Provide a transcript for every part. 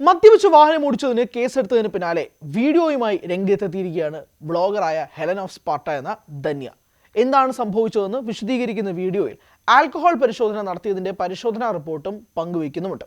മദ്യപിച്ച് വാഹനം ഓടിച്ചതിന് കേസെടുത്തതിന് പിന്നാലെ വീഡിയോയുമായി രംഗത്തെത്തിയിരിക്കുകയാണ് ബ്ലോഗറായ ഹെലൻ ഓഫ് സ്പാർട്ട എന്ന ധന്യ. എന്താണ് സംഭവിച്ചതെന്ന് വിശദീകരിക്കുന്ന വീഡിയോയിൽ ആൽക്കഹോൾ പരിശോധന നടത്തിയതിൻ്റെ പരിശോധനാ റിപ്പോർട്ടും പങ്കുവയ്ക്കുന്നുമുണ്ട്.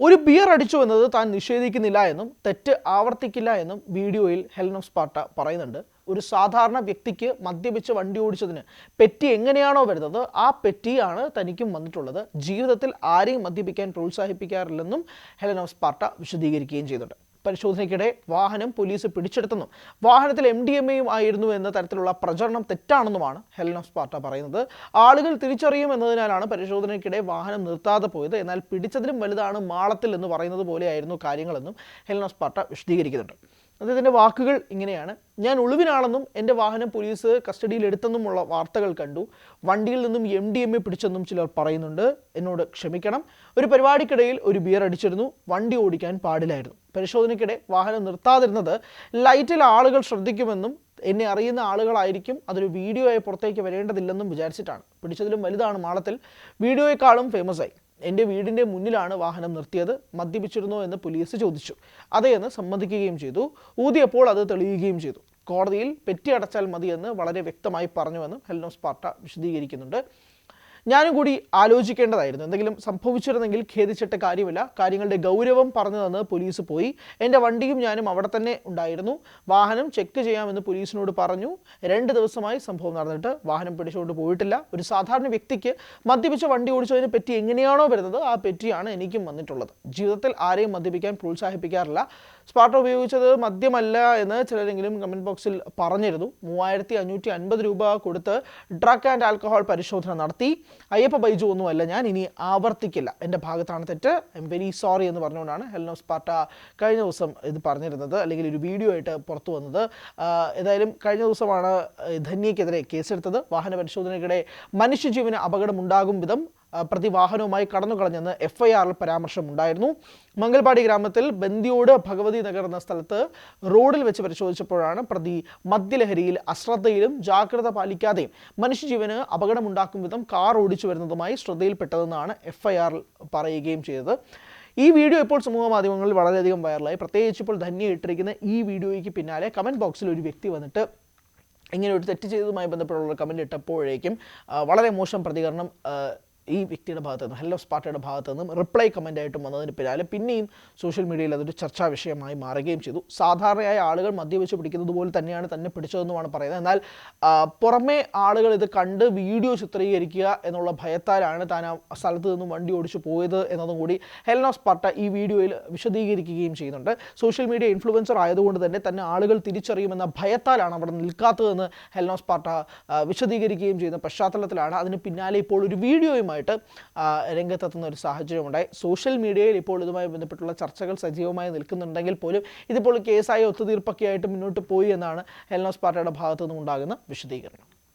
ഒരു ബിയർ അടിച്ചു എന്നത് താൻ നിഷേധിക്കുന്നില്ല എന്നും തെറ്റ് ആവർത്തിക്കില്ല എന്നും വീഡിയോയിൽ ഹെലൻ ഓഫ് സ്പാർട്ട പറയുന്നുണ്ട്. ഒരു സാധാരണ വ്യക്തിക്ക് മദ്യപിച്ച് വണ്ടി ഓടിച്ചതിന് പെറ്റി എങ്ങനെയാണോ വരുന്നത് ആ പെറ്റിയാണ് തനിക്കും വന്നിട്ടുള്ളത്. ജീവിതത്തിൽ ആരെയും മദ്യപിക്കാൻ പ്രോത്സാഹിപ്പിക്കാറില്ലെന്നും ഹെലൻ ഓഫ് സ്പാർട്ട വിശദീകരിക്കുകയും ചെയ്തിട്ടുണ്ട്. പരിശോധനയ്ക്കിടെ വാഹനം പോലീസ് പിടിച്ചെടുത്തെന്നും വാഹനത്തിൽ MDMA ആയിരുന്നു എന്ന തരത്തിലുള്ള പ്രചരണം തെറ്റാണെന്നുമാണ് ഹെലൻ ഓഫ് സ്പാർട്ട പറയുന്നത്. ആളുകൾ തിരിച്ചറിയും എന്നതിനാലാണ് പരിശോധനയ്ക്കിടെ വാഹനം നിർത്താതെ പോയത്. എന്നാൽ പിടിച്ചതിലും വലുതാണ് മാളത്തിൽ എന്ന് പറയുന്നത് പോലെയായിരുന്നു കാര്യങ്ങളെന്നും ഹെലൻ ഓഫ് സ്പാർട്ട വിശദീകരിക്കുന്നുണ്ട്. അദ്ദേഹത്തിൻ്റെ വാക്കുകൾ ഇങ്ങനെയാണ്: ഞാൻ ഒളിവിനാണെന്നും എൻ്റെ വാഹനം പോലീസ് കസ്റ്റഡിയിൽ എടുത്തെന്നുമുള്ള വാർത്തകൾ കണ്ടു. വണ്ടിയിൽ നിന്നും MDMA പിടിച്ചെന്നും ചിലർ പറയുന്നുണ്ട്. എന്നോട് ക്ഷമിക്കണം. ഒരു പരിപാടിക്കിടയിൽ ഒരു ബിയർ അടിച്ചിരുന്നു. വണ്ടി ഓടിക്കാൻ പാടില്ലായിരുന്നു. പരിശോധനയ്ക്കിടെ വാഹനം നിർത്താതിരുന്നത് ലൈറ്റിൽ ആളുകൾ ശ്രദ്ധിക്കുമെന്നും എന്നെ അറിയുന്ന ആളുകളായിരിക്കും അതൊരു വീഡിയോ ആയി പുറത്തേക്ക് വരേണ്ടതില്ലെന്നും വിചാരിച്ചിട്ടാണ്. പിടിച്ചതിലും വലുതാണ് മാളത്തിൽ. വീഡിയോയെക്കാളും ഫേമസ് ആയി. എൻ്റെ വീടിൻ്റെ മുന്നിലാണ് വാഹനം നിർത്തിയത്. മദ്യപിച്ചിരുന്നോ എന്ന് പോലീസ് ചോദിച്ചു. അതേ എന്ന് സമ്മതിക്കുകയും ചെയ്തു. ഊതിയപ്പോൾ അത് തെളിയുകയും ചെയ്തു. കോടതിയിൽ പെറ്റി അടച്ചാൽ മതിയെന്ന് വളരെ വ്യക്തമായി പറഞ്ഞുവെന്നും ഹെലൻ ഓഫ് സ്പാർട്ട വിശദീകരിക്കുന്നുണ്ട്. ഞാനും കൂടി ആലോചിക്കേണ്ടതായിരുന്നു. എന്തെങ്കിലും സംഭവിച്ചിരുന്നെങ്കിൽ ഖേദിച്ചിട്ട് കാര്യമില്ല. കാര്യങ്ങളുടെ ഗൗരവം പറഞ്ഞു തന്ന് പോലീസ് പോയി. എൻ്റെ വണ്ടിയും ഞാനും അവിടെ തന്നെ ഉണ്ടായിരുന്നു. വാഹനം ചെക്ക് ചെയ്യാമെന്ന് പോലീസിനോട് പറഞ്ഞു. 2 ദിവസമായി സംഭവം നടന്നിട്ട് വാഹനം പിടിച്ചുകൊണ്ട് പോയിട്ടില്ല. ഒരു സാധാരണ വ്യക്തിക്ക് മദ്യപിച്ച് വണ്ടി ഓടിച്ചതിനെ പറ്റി എങ്ങനെയാണോ വരുന്നത് ആ പെറ്റിയാണ് എനിക്കും വന്നിട്ടുള്ളത്. ജീവിതത്തിൽ ആരെയും മദ്യപിക്കാൻ പ്രോത്സാഹിപ്പിക്കാറില്ല. സ്പാർട്ട ഉപയോഗിച്ചത് മദ്യമല്ല എന്ന് ചിലരെങ്കിലും കമൻറ്റ് ബോക്സിൽ പറഞ്ഞിരുന്നു. 3550 രൂപ കൊടുത്ത് ഡ്രഗ് ആൻഡ് ആൽക്കഹോൾ പരിശോധന നടത്തി. അയ്യപ്പ ബൈജു ഒന്നുമല്ല ഞാൻ, ഇനി ആവർത്തിക്കില്ല, എൻ്റെ ഭാഗത്താണ് തെറ്റ്, ഐ എം വെരി സോറി എന്ന് പറഞ്ഞുകൊണ്ടാണ് ഹെലൻ ഓഫ് സ്പാർട്ട കഴിഞ്ഞ ദിവസം ഇത് പറഞ്ഞിരുന്നത്, അല്ലെങ്കിൽ ഒരു വീഡിയോ ആയിട്ട് പുറത്തു വന്നത്. ഏതായാലും കഴിഞ്ഞ ദിവസമാണ് ധന്യക്കെതിരെ കേസെടുത്തത്. വാഹന പരിശോധനയ്ക്കിടെ മനുഷ്യജീവന് അപകടമുണ്ടാകും വിധം പ്രതി വാഹനവുമായി കടന്നുകളഞ്ഞെന്ന് FIR പരാമർശമുണ്ടായിരുന്നു. മംഗൽപാടി ഗ്രാമത്തിൽ ബന്ദിയോട് ഭഗവതി നഗർ എന്ന സ്ഥലത്ത് റോഡിൽ വെച്ച് പരിശോധിച്ചപ്പോഴാണ് പ്രതി മദ്യലഹരിയിൽ അശ്രദ്ധയിലും ജാഗ്രത പാലിക്കാതെയും മനുഷ്യജീവന് അപകടമുണ്ടാക്കും വിധം കാർ ഓടിച്ചു വരുന്നതുമായി ശ്രദ്ധയിൽപ്പെട്ടതെന്നാണ് FIR പറയുകയും ചെയ്തത്. ഈ വീഡിയോ ഇപ്പോൾ സമൂഹ മാധ്യമങ്ങളിൽ വളരെയധികം വൈറലായി. പ്രത്യേകിച്ച് ഇപ്പോൾ ധന്യ ഇട്ടിരിക്കുന്ന ഈ വീഡിയോയ്ക്ക് പിന്നാലെ കമൻറ്റ് ബോക്സിൽ ഒരു വ്യക്തി വന്നിട്ട് ഇങ്ങനെ ഒരു തെറ്റ് ചെയ്തതുമായി ബന്ധപ്പെട്ടുള്ള കമൻറ്റ് ഇട്ടപ്പോഴേക്കും വളരെ മോശം പ്രതികരണം ഈ വ്യക്തിയുടെ ഭാഗത്തു നിന്നും, ഹെലൻ ഓഫ് സ്പാർട്ടയുടെ ഭാഗത്തു നിന്നും റിപ്ലൈ കമൻ്റായിട്ടും വന്നതിന് പിന്നാലെ പിന്നെയും സോഷ്യൽ മീഡിയയിൽ അതൊരു ചർച്ചാ വിഷയമായി മാറുകയും ചെയ്തു. സാധാരണയായ ആളുകൾ മദ്യപിച്ച് പിടിക്കുന്നത് പോലെ തന്നെയാണ് തന്നെ പിടിച്ചതെന്നുമാണ് പറയുന്നത്. എന്നാൽ പുറമേ ആളുകൾ ഇത് കണ്ട് വീഡിയോ ചിത്രീകരിക്കുക എന്നുള്ള ഭയത്താലാണ് താൻ ആ സ്ഥലത്ത് നിന്നും വണ്ടി ഓടിച്ചു പോയത് എന്നതും കൂടി ഹെലൻ ഓഫ് സ്പാർട്ട ഈ വീഡിയോയിൽ വിശദീകരിക്കുകയും ചെയ്യുന്നുണ്ട്. സോഷ്യൽ മീഡിയ ഇൻഫ്ലുവൻസർ ആയതുകൊണ്ട് തന്നെ ആളുകൾ തിരിച്ചറിയുമെന്ന ഭയത്താലാണ് അവിടെ നിൽക്കാത്തതെന്ന് ഹെലൻ ഓഫ് സ്പാർട്ട വിശദീകരിക്കുകയും ചെയ്യുന്ന പശ്ചാത്തലത്തിലാണ് അതിന് പിന്നാലെ ഇപ്പോൾ ഒരു വീഡിയോയുമായി രംഗത്തെത്തുന്ന ഒരു സാഹചര്യമുണ്ടായി. സോഷ്യൽ മീഡിയയിൽ ഇപ്പോൾ ഇതുമായി ബന്ധപ്പെട്ടുള്ള ചർച്ചകൾ സജീവമായി നിൽക്കുന്നുണ്ടെങ്കിൽ പോലും ഇതിപ്പോൾ കേസായി ഒത്തുതീർപ്പൊക്കെയായിട്ട് മുന്നോട്ട് പോയി എന്നാണ് ഹെലൻ ഓഫ് സ്പാർട്ടയുടെ ഭാഗത്തു നിന്നും ഉണ്ടാകുന്ന വിശദീകരണം.